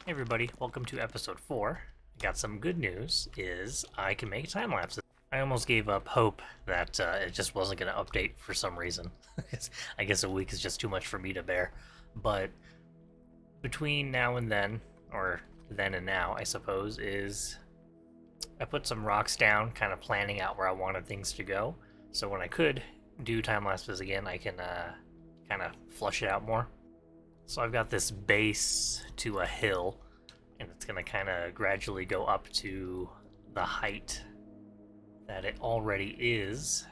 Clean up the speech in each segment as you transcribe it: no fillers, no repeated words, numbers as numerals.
Hey everybody, welcome to episode 4. I got some good news, is I can make time lapses. I almost gave up hope that it just wasn't going to update for some reason. I guess a week is just too much for me to bear. But between now and then, or then and now, I suppose, is I put some rocks down, kind of planning out where I wanted things to go. So when I could do time lapses again, I can kind of flush it out more. So I've got this base to a hill, and it's going to kind of gradually go up to the height that it already is.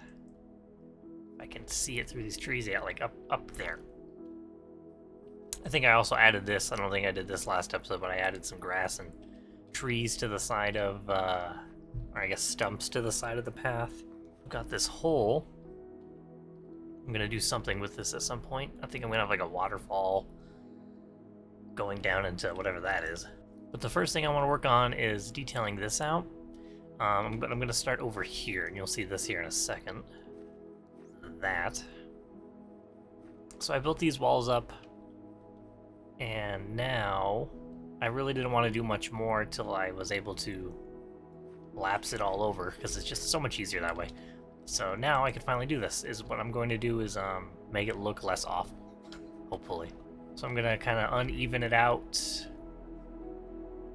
I can see it through these trees, yeah, like up there. I think I also added this. I don't think I did this last episode, but I added some grass and trees to the side of, or I guess stumps to the side of the path. I've got this hole. I'm going to do something with this at some point. I think I'm going to have like a waterfall going down into whatever that is. But the first thing I want to work on is detailing this out. But I'm going to start over here, and you'll see this here in a second. That. So I built these walls up, and now I really didn't want to do much more till I was able to lapse it all over, because it's just so much easier that way. So now I can finally do this. Is what I'm going to do is make it look less awful, hopefully. So I'm gonna kind of uneven it out.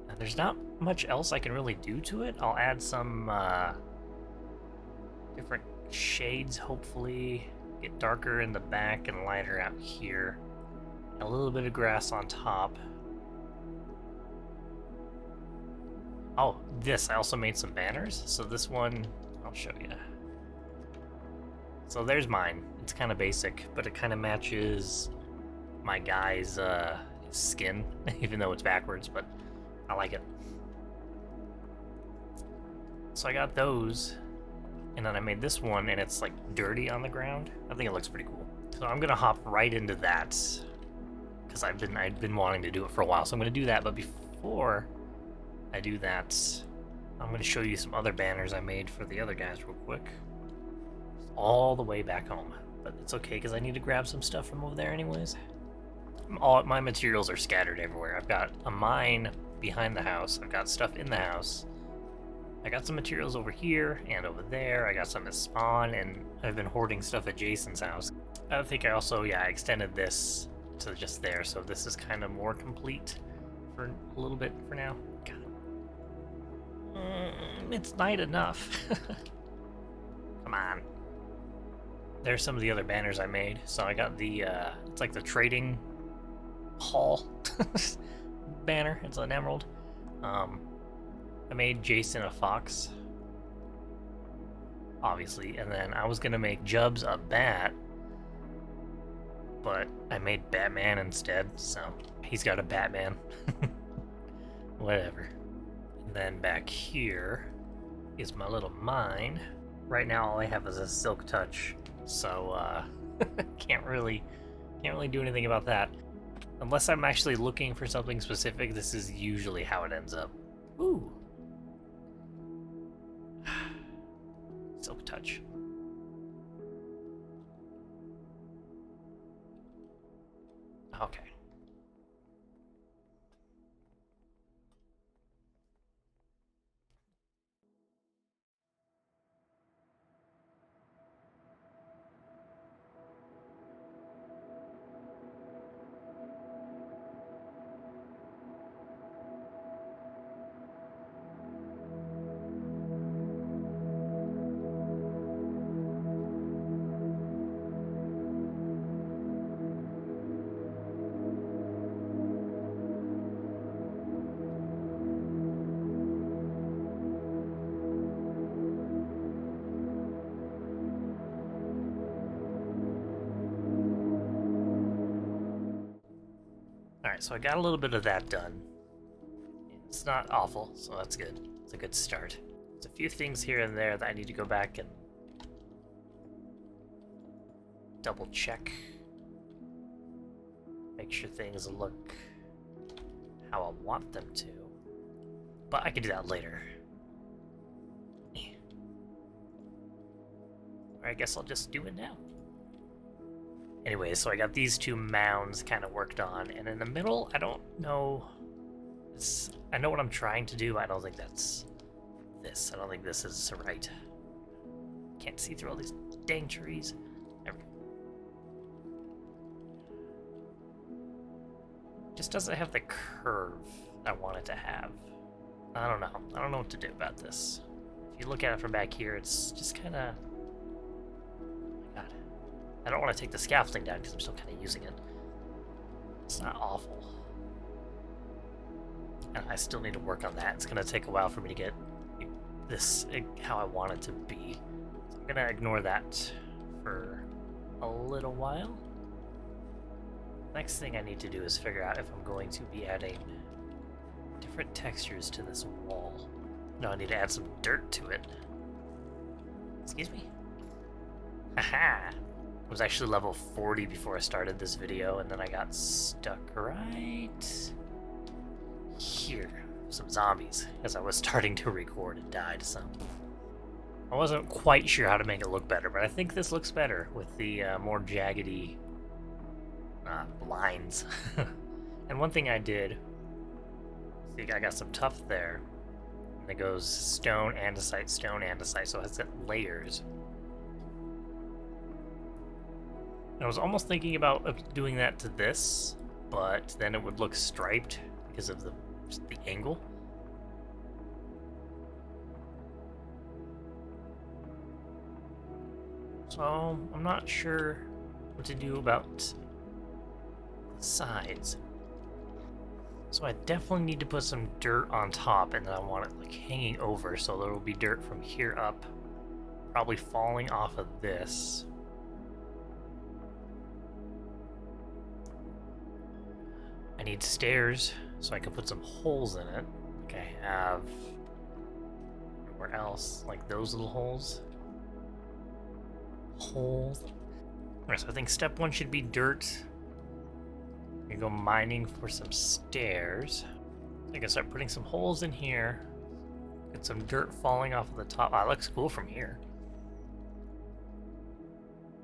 And there's not much else I can really do to it. I'll add some different shades, hopefully. Get darker in the back and lighter out here. A little bit of grass on top. Oh, I also made some banners. So this one, I'll show you. So there's mine. It's kind of basic, but it kind of matches my guy's skin, even though it's backwards, but I like it. So I got those, and then I made this one, and it's like dirty on the ground. I think it looks pretty cool. So I'm gonna hop right into that, because I've been wanting to do it for a while. So I'm gonna do that, but before I do that, I'm gonna show you some other banners I made for the other guys real quick. All the way back home, but it's okay because I need to grab some stuff from over there anyways. All my materials are scattered everywhere. I've got a mine behind the house. I've got stuff in the house. I got some materials over here and over there. I got some at spawn, and I've been hoarding stuff at Jason's house. I think I also, I extended this to just there, so this is kind of more complete for a little bit for now. God. It's night enough. Come on. There's some of the other banners I made. So I got the, it's like the trading hall banner. It's an emerald. I made Jason a fox, obviously, and then I was gonna make Jubs a bat, but I made Batman instead, so he's got a Batman. Whatever. And then back here is my little mine. Right now all I have is a silk touch, so can't really do anything about that. Unless I'm actually looking for something specific, this is usually how it ends up. Ooh. Silk touch. Okay. Alright, so I got a little bit of that done. It's not awful, so that's good. It's a good start. There's a few things here and there that I need to go back and double check. Make sure things look how I want them to. But I can do that later. Or I guess I'll just do it now. Anyway, so I got these two mounds kind of worked on, and in the middle, I don't know, I know what I'm trying to do. I don't think that's this. I don't think this is right. Can't see through all these dang trees. Just doesn't have the curve I want it to have. I don't know. I don't know what to do about this. If you look at it from back here, it's just kind of... Oh my god. I don't want to take the scaffolding down because I'm still kind of using it. It's not awful. And I still need to work on that. It's going to take a while for me to get this how I want it to be. So I'm going to ignore that for a little while. Next thing I need to do is figure out if I'm going to be adding different textures to this wall. No, I need to add some dirt to it. Excuse me? Haha! I was actually level 40 before I started this video, and then I got stuck right here. Some zombies, as I was starting to record and died some. I wasn't quite sure how to make it look better, but I think this looks better with the more jaggedy lines. And one thing I did, see, I got some tuff there, and it goes stone, andesite, so it has layers. I was almost thinking about doing that to this, but then it would look striped because of the angle. So I'm not sure what to do about sides. So I definitely need to put some dirt on top, and then I want it like hanging over, so there will be dirt from here up, probably falling off of this. I need stairs so I can put some holes in it. Like I have where else, like those little holes. Alright, so I think step one should be dirt. I can go mining for some stairs. I can start putting some holes in here. Get some dirt falling off of the top. Ah, it looks cool from here.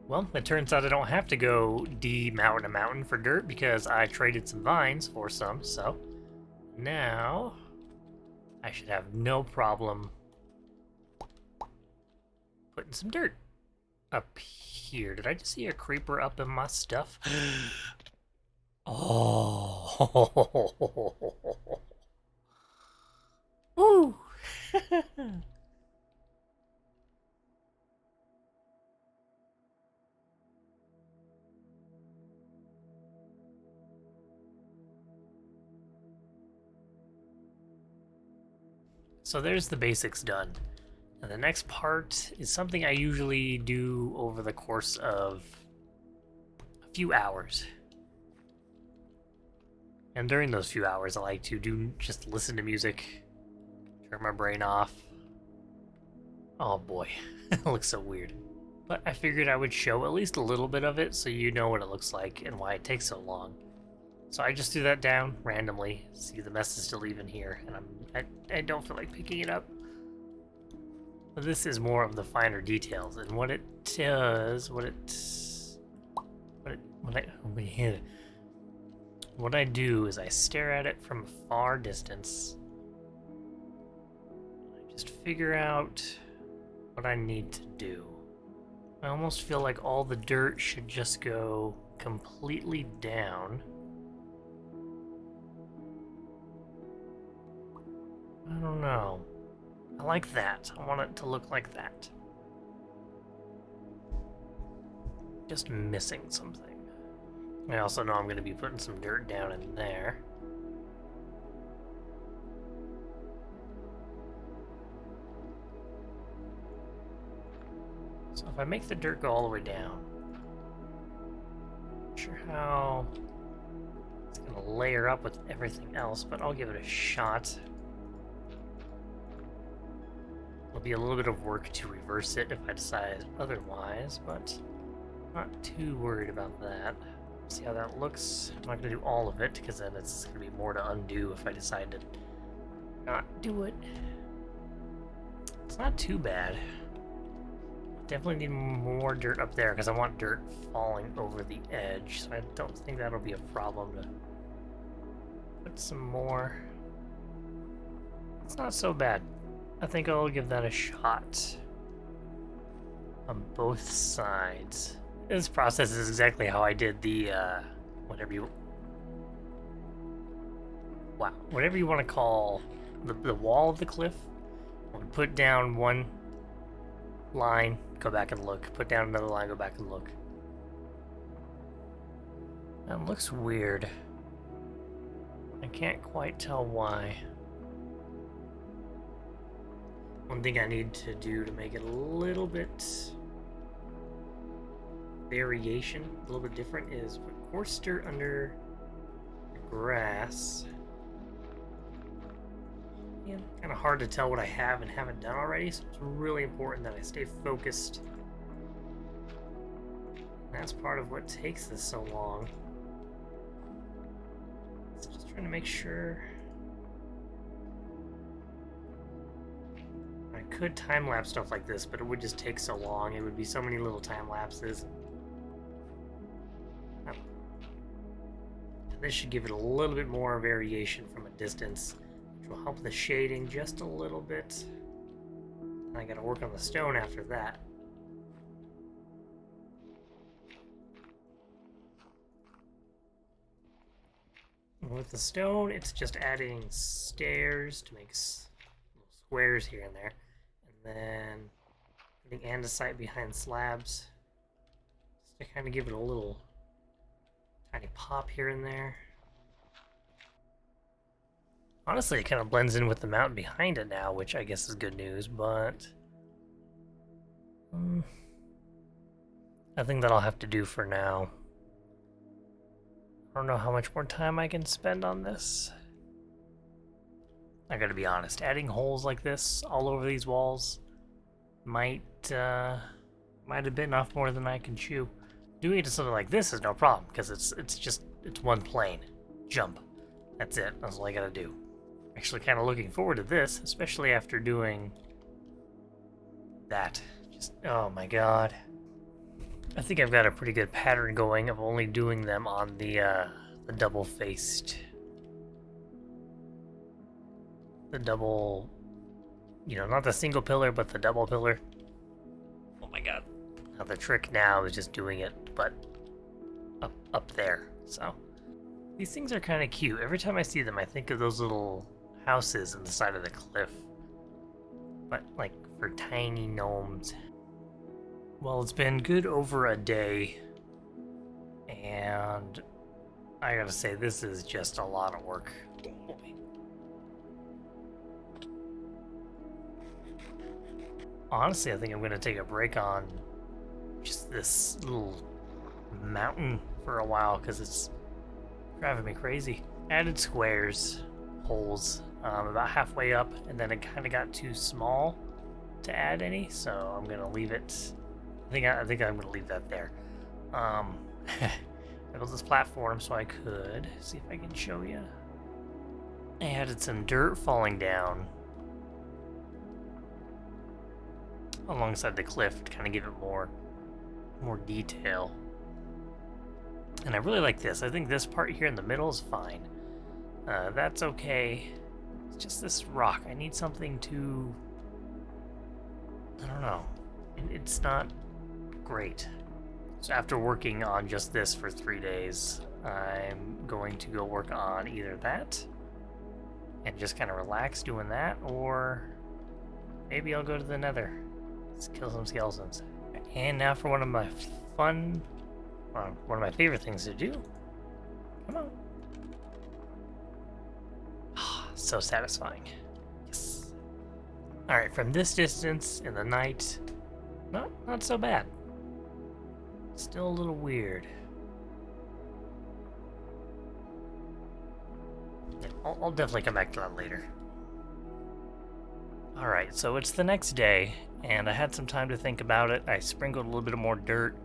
Well, it turns out I don't have to go mountain to mountain for dirt because I traded some vines for some, so now I should have no problem putting some dirt up here. Did I just see a creeper up in my stuff? Oh. Woo. So there's the basics done. And the next part is something I usually do over the course of a few hours. And during those few hours, I like to just listen to music, turn my brain off. Oh boy, it looks so weird. But I figured I would show at least a little bit of it so you know what it looks like and why it takes so long. So I just threw that down randomly. See, the mess is still even here, and I don't feel like picking it up. But this is more of the finer details, and what it does, what I do is I stare at it from a far distance. I just figure out what I need to do. I almost feel like all the dirt should just go completely down. I don't know. I like that. I want it to look like that. Just missing something. I also know I'm going to be putting some dirt down in there. So if I make the dirt go all the way down, not sure how it's going to layer up with everything else, but I'll give it a shot. It'll be a little bit of work to reverse it if I decide otherwise, but I'm not too worried about that. See how that looks. I'm not going to do all of it, because then it's going to be more to undo if I decide to not do it. It's not too bad. Definitely need more dirt up there, because I want dirt falling over the edge, so I don't think that'll be a problem to put some more. It's not so bad. I think I'll give that a shot. On both sides. This process is exactly how I did the, whatever you want to call the wall of the cliff. We'll put down one line, go back and look. Put down another line, go back and look. That looks weird. I can't quite tell why. One thing I need to do to make it a little bit variation, a little bit different, is put coarse dirt under the grass. Yeah, kind of hard to tell what I have and haven't done already, so it's really important that I stay focused. And that's part of what takes this so long. So just trying to make sure. I could time-lapse stuff like this, but it would just take so long. It would be so many little time lapses. This should give it a little bit more variation from a distance, which will help the shading just a little bit. And I gotta work on the stone after that. And with the stone, it's just adding stairs to make little squares here and there. And then putting andesite behind slabs, just to kind of give it a little tiny pop here and there. Honestly, it kind of blends in with the mountain behind it now, which I guess is good news, but I think that'll have to do for now. I don't know how much more time I can spend on this. I gotta be honest, adding holes like this all over these walls might have bitten off more than I can chew. Doing it to something like this is no problem, because it's one plane. Jump. That's it. That's all I gotta do. Actually kind of looking forward to this, especially after doing that. Just, oh my god. I think I've got a pretty good pattern going of only doing them on the double-faced. The double, not the single pillar, but the double pillar. Oh my god. Now the trick now is just doing it, but up there. So these things are kind of cute. Every time I see them, I think of those little houses on the side of the cliff, but like for tiny gnomes. Well, it's been good over a day, and I gotta say, this is just a lot of work. Honestly, I think I'm gonna take a break on just this little mountain for a while, because it's driving me crazy. Added squares, holes, about halfway up, and then it kind of got too small to add any, so I'm gonna leave it. I think I'm gonna leave that there. I built this platform so I could see if I can show you. I added some dirt falling down alongside the cliff to kind of give it more detail. And I really like this. I think this part here in the middle is fine. That's okay. It's just this rock. I need something to, I don't know. It's not great. So after working on just this for 3 days, I'm going to go work on either that and just kind of relax doing that, or maybe I'll go to the nether. Let's kill some skeletons. And now for one of my favorite things to do. Come on. So satisfying. Yes. Alright, from this distance in the night, not so bad. Still a little weird. Yeah, I'll definitely come back to that later. Alright, so it's the next day, and I had some time to think about it. I sprinkled a little bit more dirt.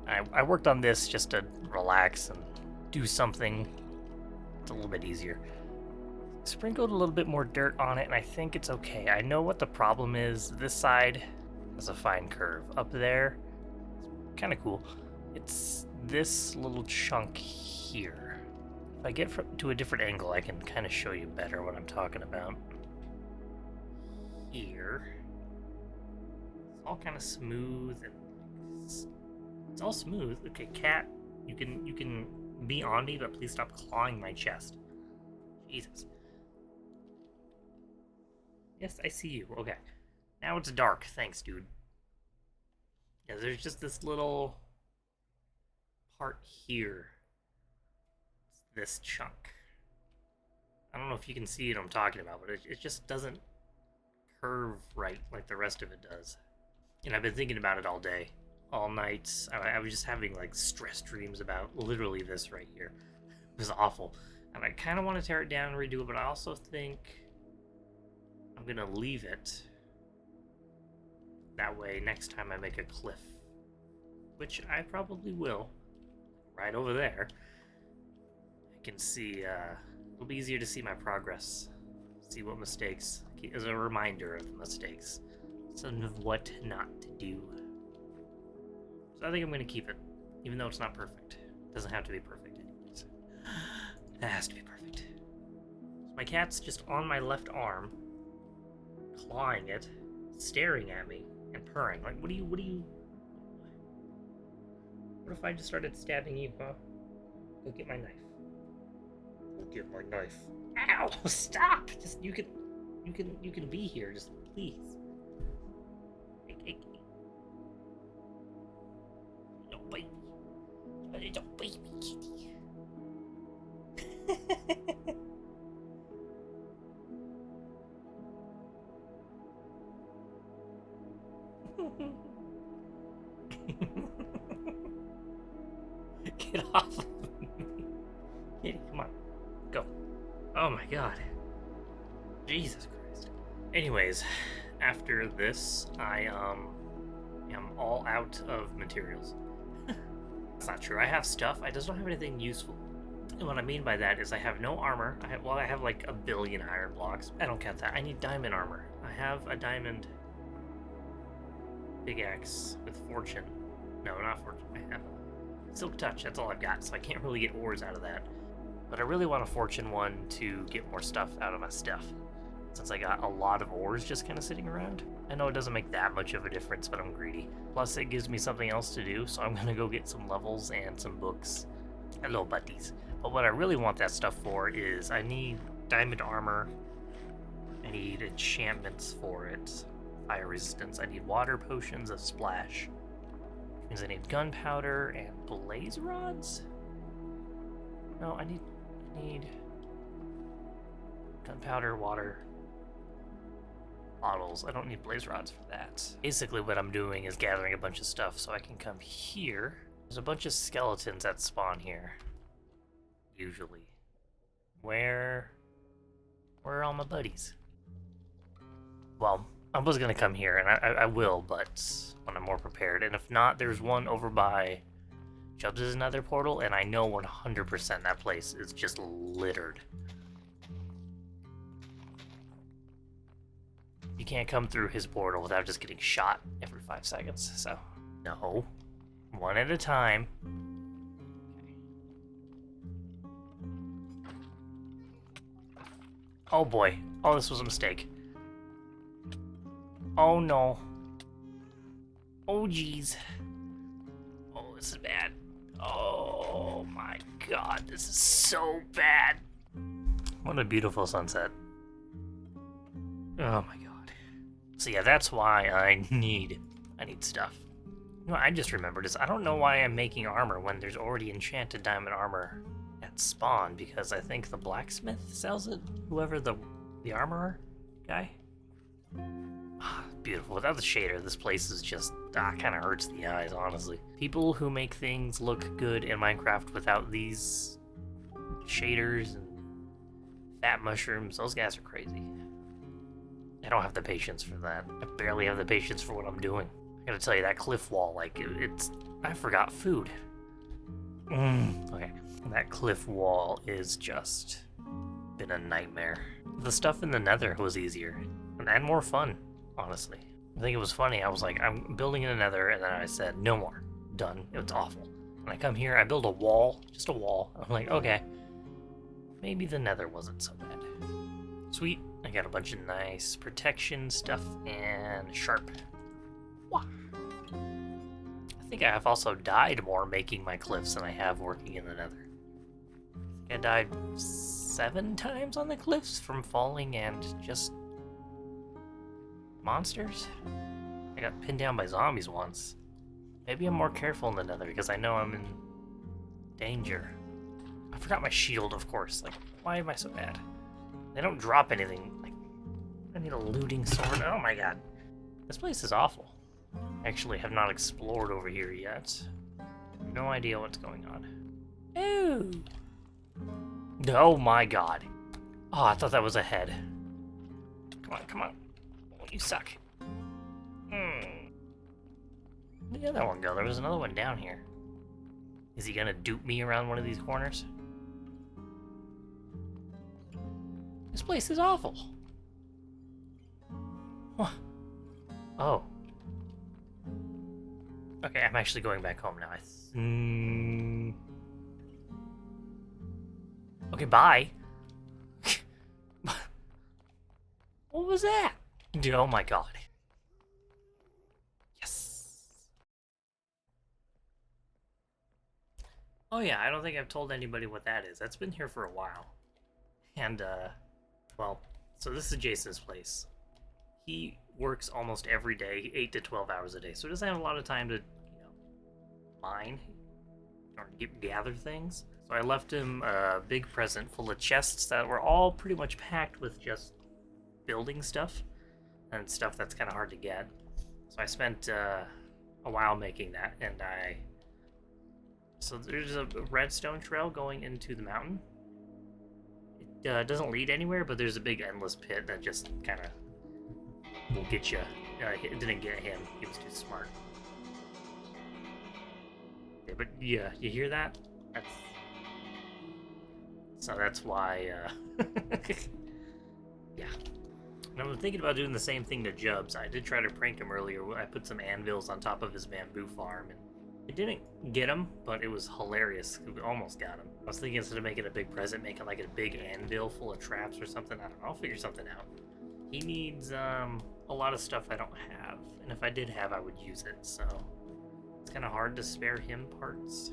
I worked on this just to relax and do something. It's a little bit easier. Sprinkled a little bit more dirt on it, and I think it's okay. I know what the problem is. This side has a fine curve. Up there, it's kind of cool. It's this little chunk here. If I get to a different angle, I can kind of show you better what I'm talking about. here. It's all kind of smooth and it's all smooth. Okay, cat, you can be on me, but please stop clawing my chest. Jesus. Yes, I see you. Okay. Now it's dark. Thanks, dude. Yeah, there's just this little part here. It's this chunk. I don't know if you can see what I'm talking about, but it just doesn't curve right like the rest of it does. And I've been thinking about it all day, all night. I was just having like stress dreams about literally this right here. It was awful. And I kind of want to tear it down and redo it, but I also think I'm going to leave it. That way, next time I make a cliff, which I probably will, right over there, I can see, it'll be easier to see my progress, see what mistakes, as a reminder of the mistakes, some of what not to do. So I think I'm going to keep it, even though it's not perfect. It doesn't have to be perfect anyways. It has to be perfect. So my cat's just on my left arm, clawing it, staring at me, and purring. Like, what if I just started stabbing you, huh? Go get my knife. Go get my knife. Ow! Stop! Just you can be here. Just please. No baby. It's a baby kitty. Get off of me. Kitty, come on. Go. Oh my god. Jesus Christ. Anyways, after this, I am all out of materials. That's not true. I have stuff. I just don't have anything useful. And what I mean by that is I have no armor. I have like a billion iron blocks. I don't count that. I need diamond armor. I have a diamond big axe with fortune. No, not fortune. I have silk touch. That's all I've got, so I can't really get ores out of that. But I really want a fortune one to get more stuff out of my stuff, since I got a lot of ores just kind of sitting around. I know it doesn't make that much of a difference, but I'm greedy. Plus, it gives me something else to do, so I'm gonna go get some levels and some books. Hello, buddies. But what I really want that stuff for is I need diamond armor. I need enchantments for it. Fire resistance. I need water potions of splash. Which means I need gunpowder and blaze rods? No, I need gunpowder, water, bottles. I don't need blaze rods for that. Basically what I'm doing is gathering a bunch of stuff so I can come here. There's a bunch of skeletons that spawn here. Usually. Where are all my buddies? Well, I was gonna come here, and I will, but when I'm more prepared. And if not, there's one over by Chubbs' nether portal, and I know 100% that place is just littered. You can't come through his portal without just getting shot every 5 seconds, so no. One at a time. Oh boy. Oh, this was a mistake. Oh no. Oh jeez. Oh, this is bad. Oh my god, this is so bad. What a beautiful sunset. Oh my god. So yeah, that's why I need stuff. You know what I just remembered is I don't know why I'm making armor when there's already enchanted diamond armor at spawn, because I think the blacksmith sells it. Whoever the armorer guy. Beautiful. Without the shader, this place is just kind of hurts the eyes, honestly. People who make things look good in Minecraft without these shaders and fat mushrooms, those guys are crazy. I don't have the patience for that. I barely have the patience for what I'm doing. I gotta tell you, that cliff wall, like, I forgot food. Okay. That cliff wall is just been a nightmare. The stuff in the nether was easier and more fun, honestly. I think it was funny. I was like, I'm building in the nether, and then I said, no more. Done. It was awful. When I come here, I build a wall, just a wall. I'm like, okay, maybe the nether wasn't so bad. Sweet. I got a bunch of nice protection stuff and sharp. Wah. I think I have also died more making my cliffs than I have working in the nether. I think I died 7 times on the cliffs from falling and just monsters. I got pinned down by zombies once. Maybe I'm more careful in the nether because I know I'm in danger. I forgot my shield, of course. Like, why am I so bad? They don't drop anything. Like, I need a looting sword. Oh my god. This place is awful. I actually have not explored over here yet. No idea what's going on. Ooh. Oh my god. Oh, I thought that was a head. Come on, come on. Oh, you suck. Where'd the other one go? There was another one down here. Is he gonna dupe me around one of these corners? This place is awful. Oh. Okay, I'm actually going back home now. Okay, bye. What was that? Oh my god. Yes. Oh yeah, I don't think I've told anybody what that is. That's been here for a while. And, well, so this is Jason's place. He works almost every day, 8 to 12 hours a day, so he doesn't have a lot of time to, mine or gather things. So I left him a big present full of chests that were all pretty much packed with just building stuff and stuff that's kind of hard to get. So I spent a while making that, and so there's a redstone trail going into the mountain. It doesn't lead anywhere, but there's a big endless pit that just kind of will get you. It didn't get him. He was too smart. Yeah, but yeah, you hear that? That's why. Yeah. And I'm thinking about doing the same thing to Jubs. I did try to prank him earlier. I put some anvils on top of his bamboo farm, and it didn't get him, but it was hilarious. We almost got him. I was thinking instead of making a big present, making like a big anvil full of traps or something. I don't know. I'll figure something out. He needs a lot of stuff I don't have, and if I did have, I would use it. So it's kind of hard to spare him parts.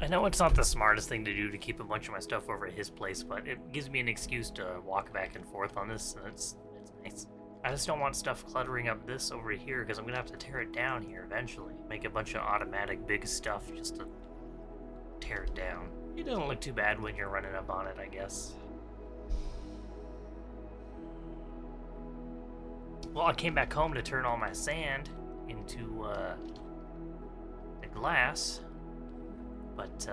I know it's not the smartest thing to do to keep a bunch of my stuff over at his place, but it gives me an excuse to walk back and forth on this, and it's nice. I just don't want stuff cluttering up this over here, because I'm going to have to tear it down here eventually. Make a bunch of automatic big stuff just to tear it down. It doesn't look too bad when you're running up on it, I guess. Well, I came back home to turn all my sand into the glass. But,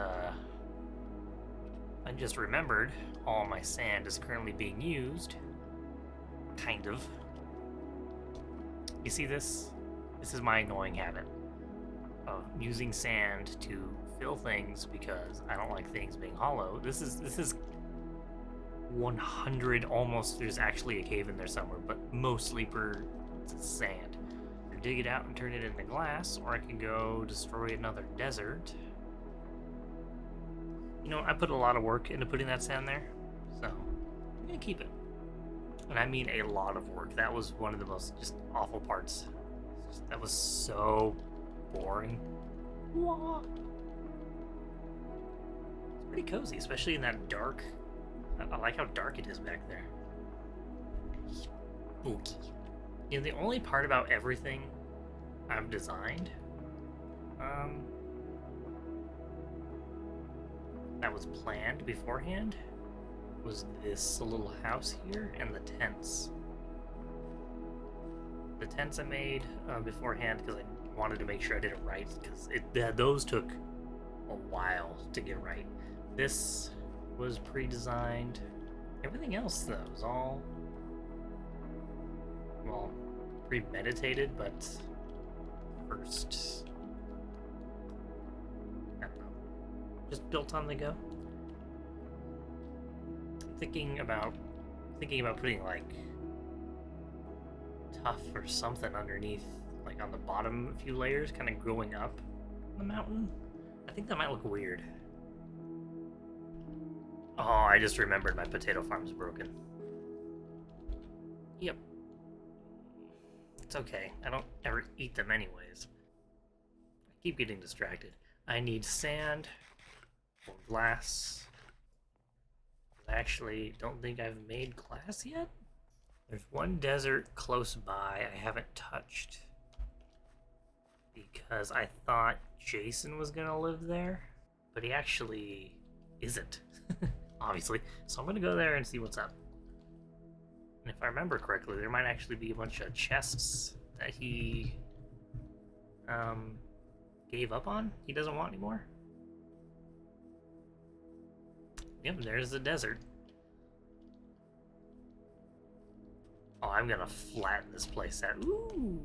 I just remembered all my sand is currently being used. Kind of. You see this? This is my annoying habit of using sand to fill things because I don't like things being hollow. This is 100 almost. There's actually a cave in there somewhere, but mostly it's sand. I dig it out and turn it into glass, or I can go destroy another desert. You know, I put a lot of work into putting that sand there, so I'm gonna keep it. And I mean a lot of work. That was one of the most just awful parts. That was so boring. What? It's pretty cozy, especially in that dark. I like how dark it is back there. Spooky. You know, the only part about everything I've designed, that was planned beforehand was this little house here and the tents. The tents I made beforehand because I wanted to make sure I did it right, because those took a while to get right. This was pre-designed. Everything else though was all, well, premeditated, but first, I don't know, just built on the go. Thinking about putting like tuff or something underneath, like on the bottom a few layers, kind of growing up the mountain. I think that might look weird. Oh, I just remembered my potato farm's broken. Yep. It's okay. I don't ever eat them anyways. I keep getting distracted. I need sand or glass. I actually don't think I've made glass yet. There's one desert close by I haven't touched because I thought Jason was gonna live there, but he actually isn't, obviously. So I'm gonna go there and see what's up. And if I remember correctly, there might actually be a bunch of chests that he gave up on. He doesn't want anymore. Yep, there's the desert. Oh, I'm gonna flatten this place out. Ooh,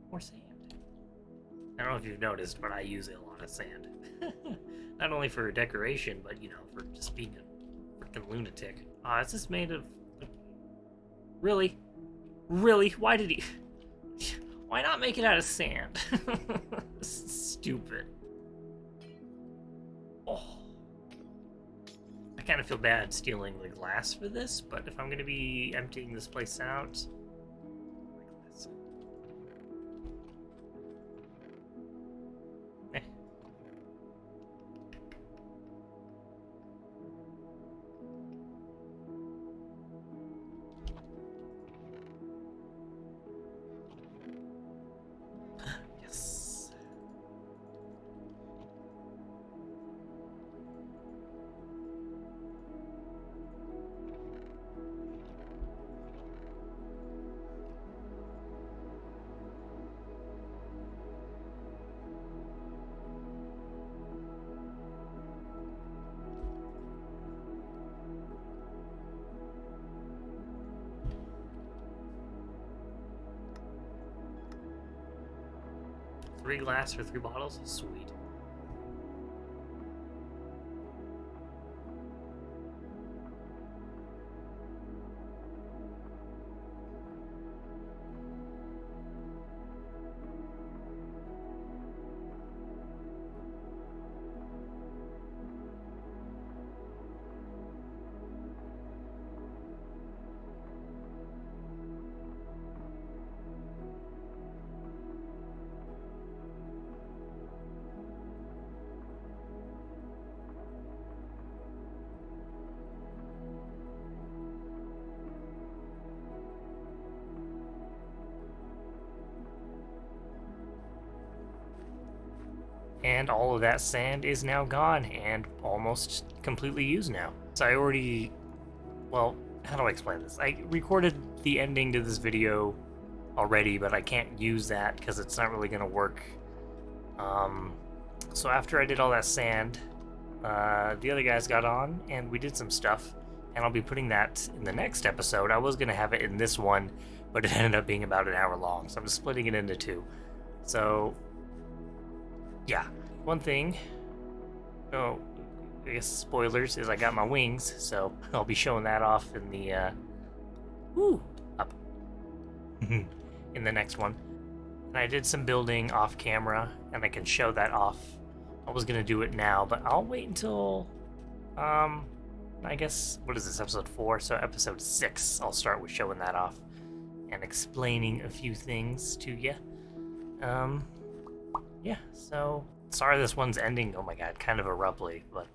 more sand. I don't know if you've noticed, but I use a lot of sand. Not only for decoration, but, you know, for just being a freaking lunatic. Is this made of... Really? Really? Why did he... Why not make it out of sand? This is stupid. Oh. I kind of feel bad stealing the glass for this, but if I'm going to be emptying this place out... Yes. 3 glass for 3 bottles? Sweet. And all of that sand is now gone and almost completely used now. So I already, well, how do I explain this? I recorded the ending to this video already, but I can't use that because it's not really going to work. So after I did all that sand, the other guys got on and we did some stuff, and I'll be putting that in the next episode. I was going to have it in this one, but it ended up being about an hour long, so I'm just splitting it into 2. So yeah, one thing, oh, I guess spoilers, is I got my wings, so I'll be showing that off in the, up, in the next one. And I did some building off camera, and I can show that off. I was gonna do it now, but I'll wait until, I guess, what is this, episode 4? So episode 6, I'll start with showing that off and explaining a few things to you. Yeah, so sorry this one's ending, oh my god, kind of abruptly, but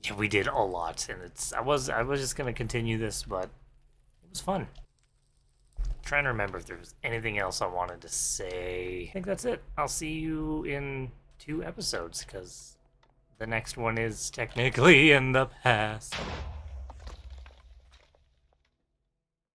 yeah, we did a lot, and I was just gonna continue this, but it was fun. I'm trying to remember if there was anything else I wanted to say. I think that's it. I'll see you in 2 episodes, because the next one is technically in the past.